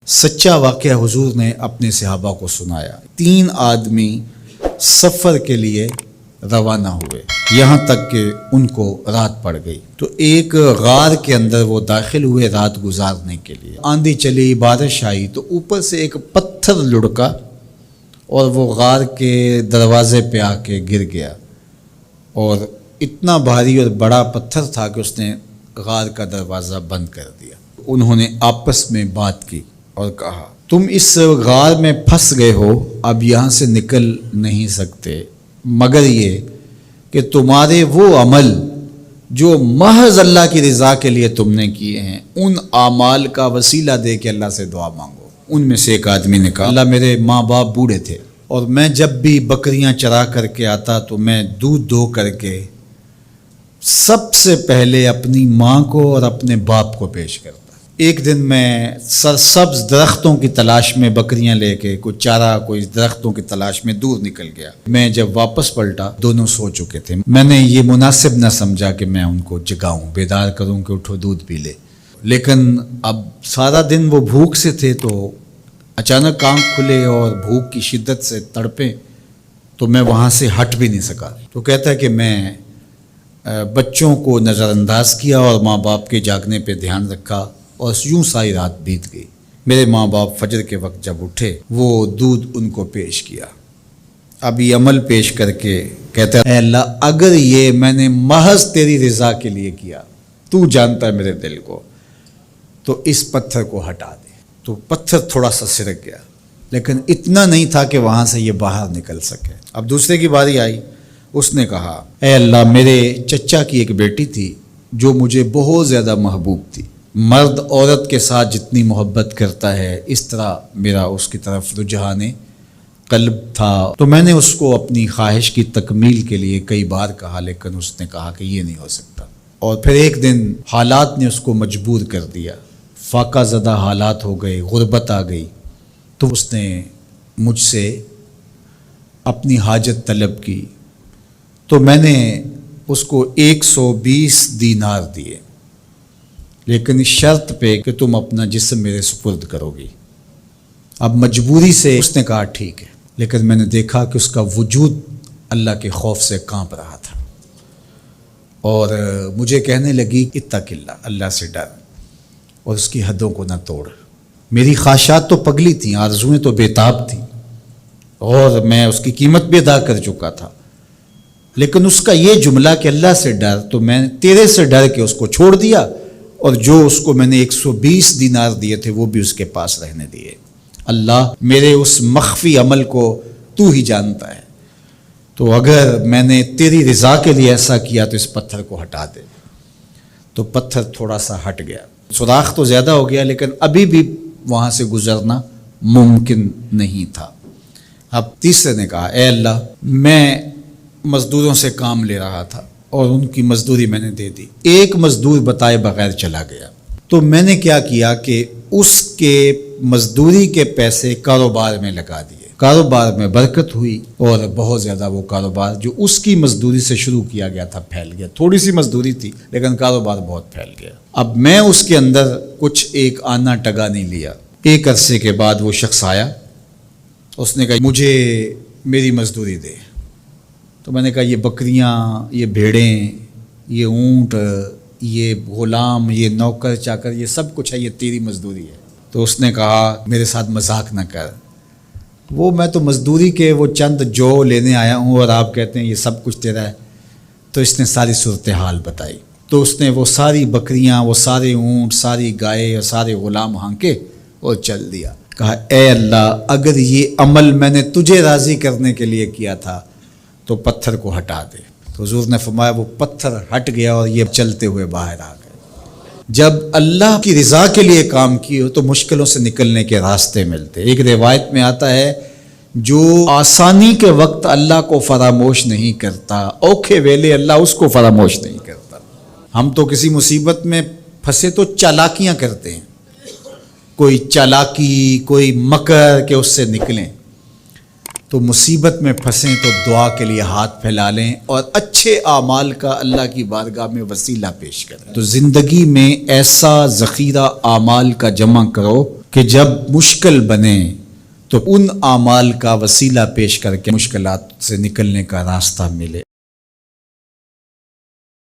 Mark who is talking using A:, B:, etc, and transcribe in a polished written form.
A: سچا واقعہ حضور نے اپنے صحابہ کو سنایا۔ 3 آدمی سفر کے لیے روانہ ہوئے، یہاں تک کہ ان کو رات پڑ گئی تو ایک غار کے اندر وہ داخل ہوئے رات گزارنے کے لیے۔ آندھی چلی، بارش آئی تو اوپر سے ایک پتھر لڑکا اور وہ غار کے دروازے پہ آ کے گر گیا، اور اتنا بھاری اور بڑا پتھر تھا کہ اس نے غار کا دروازہ بند کر دیا۔ انہوں نے آپس میں بات کی اور کہا، تم اس غار میں پھنس گئے ہو، اب یہاں سے نکل نہیں سکتے مگر یہ کہ تمہارے وہ عمل جو محض اللہ کی رضا کے لیے تم نے کیے ہیں، ان اعمال کا وسیلہ دے کے اللہ سے دعا مانگو۔ ان میں سے ایک آدمی نے کہا، اللہ میرے ماں باپ بوڑھے تھے اور میں جب بھی بکریاں چرا کر کے آتا تو میں دودھ دو کر کے سب سے پہلے اپنی ماں کو اور اپنے باپ کو پیش کرتا۔ ایک دن میں سرسبز درختوں کی تلاش میں بکریاں لے کے کوئی چارہ کوئی درختوں کی تلاش میں دور نکل گیا۔ میں جب واپس پلٹا دونوں سو چکے تھے۔ میں نے یہ مناسب نہ سمجھا کہ میں ان کو جگاؤں، بیدار کروں کہ اٹھو دودھ پی لے، لیکن اب سارا دن وہ بھوک سے تھے تو اچانک آنکھ کھلے اور بھوک کی شدت سے تڑپے تو میں وہاں سے ہٹ بھی نہیں سکا۔ تو کہتا ہے کہ میں بچوں کو نظر انداز کیا اور ماں باپ کے جاگنے پہ دھیان رکھا اور یوں ساری رات بیت گئی۔ میرے ماں باپ فجر کے وقت جب اٹھے وہ دودھ ان کو پیش کیا۔ اب یہ عمل پیش کر کے کہتا ہے، اے اللہ اگر یہ میں نے محض تیری رضا کے لیے کیا، تو جانتا ہے میرے دل کو، تو اس پتھر کو ہٹا دے۔ تو پتھر تھوڑا سا سرک گیا لیکن اتنا نہیں تھا کہ وہاں سے یہ باہر نکل سکے۔ اب دوسرے کی باری آئی، اس نے کہا، اے اللہ میرے چچا کی ایک بیٹی تھی جو مجھے بہت زیادہ محبوب تھی، مرد عورت کے ساتھ جتنی محبت کرتا ہے اس طرح میرا اس کی طرف رجحان قلب تھا، تو میں نے اس کو اپنی خواہش کی تکمیل کے لیے کئی بار کہا لیکن اس نے کہا کہ یہ نہیں ہو سکتا۔ اور پھر ایک دن حالات نے اس کو مجبور کر دیا، فاقہ زدہ حالات ہو گئے، غربت آ گئی، تو اس نے مجھ سے اپنی حاجت طلب کی تو میں نے اس کو 120 دینار دیے، لیکن اس شرط پہ کہ تم اپنا جسم میرے سپرد کرو گی۔ اب مجبوری سے اس نے کہا ٹھیک ہے، لیکن میں نے دیکھا کہ اس کا وجود اللہ کے خوف سے کانپ رہا تھا اور مجھے کہنے لگی اتق اللہ، اللہ سے ڈر اور اس کی حدوں کو نہ توڑ۔ میری خواہشات تو پگلی تھیں، آرزوئیں تو بےتاب تھیں اور میں اس کی قیمت بھی ادا کر چکا تھا، لیکن اس کا یہ جملہ کہ اللہ سے ڈر، تو میں نے تیرے سے ڈر کے اس کو چھوڑ دیا اور جو اس کو میں نے 120 دینار دیے تھے وہ بھی اس کے پاس رہنے دیے۔ اللہ میرے اس مخفی عمل کو تو ہی جانتا ہے، تو اگر میں نے تیری رضا کے لیے ایسا کیا تو اس پتھر کو ہٹا دے۔ تو پتھر تھوڑا سا ہٹ گیا، سوراخ تو زیادہ ہو گیا لیکن ابھی بھی وہاں سے گزرنا ممکن نہیں تھا۔ اب تیسرے نے کہا، اے اللہ میں مزدوروں سے کام لے رہا تھا اور ان کی مزدوری میں نے دے دی، ایک مزدور بتائے بغیر چلا گیا، تو میں نے کیا کیا کہ اس کے مزدوری کے پیسے کاروبار میں لگا دیے، کاروبار میں برکت ہوئی اور بہت زیادہ وہ کاروبار جو اس کی مزدوری سے شروع کیا گیا تھا پھیل گیا۔ تھوڑی سی مزدوری تھی لیکن کاروبار بہت پھیل گیا۔ اب میں اس کے اندر کچھ ایک آنا ٹگا نہیں لیا۔ ایک عرصے کے بعد وہ شخص آیا، اس نے کہا مجھے میری مزدوری دے۔ تو میں نے کہا یہ بکریاں، یہ بھیڑیں، یہ اونٹ، یہ غلام، یہ نوکر چاکر، یہ سب کچھ ہے، یہ تیری مزدوری ہے۔ تو اس نے کہا میرے ساتھ مذاق نہ کر، وہ میں تو مزدوری کے وہ چند جو لینے آیا ہوں اور آپ کہتے ہیں یہ سب کچھ تیرا ہے۔ تو اس نے ساری صورتحال بتائی، تو اس نے وہ ساری بکریاں، وہ سارے اونٹ، ساری گائے اور سارے غلام ہانکے اور چل دیا۔ کہا اے اللہ اگر یہ عمل میں نے تجھے راضی کرنے کے لیے کیا تھا تو پتھر کو ہٹا دے۔ تو حضور نے فرمایا وہ پتھر ہٹ گیا اور یہ چلتے ہوئے باہر آ گئے۔ جب اللہ کی رضا کے لیے کام کی ہو تو مشکلوں سے نکلنے کے راستے ملتے۔ ایک روایت میں آتا ہے جو آسانی کے وقت اللہ کو فراموش نہیں کرتا، اوکھے ویلے اللہ اس کو فراموش نہیں کرتا۔ ہم تو کسی مصیبت میں پھنسے تو چالاکیاں کرتے ہیں، کوئی چالاکی، کوئی مکر کہ اس سے نکلیں۔ تو مصیبت میں پھنسیں تو دعا کے لیے ہاتھ پھیلا لیں اور اچھے اعمال کا اللہ کی بارگاہ میں وسیلہ پیش کریں۔ تو زندگی میں ایسا ذخیرہ اعمال کا جمع کرو کہ جب مشکل بنے تو ان اعمال کا وسیلہ پیش کر کے مشکلات سے نکلنے کا راستہ ملے.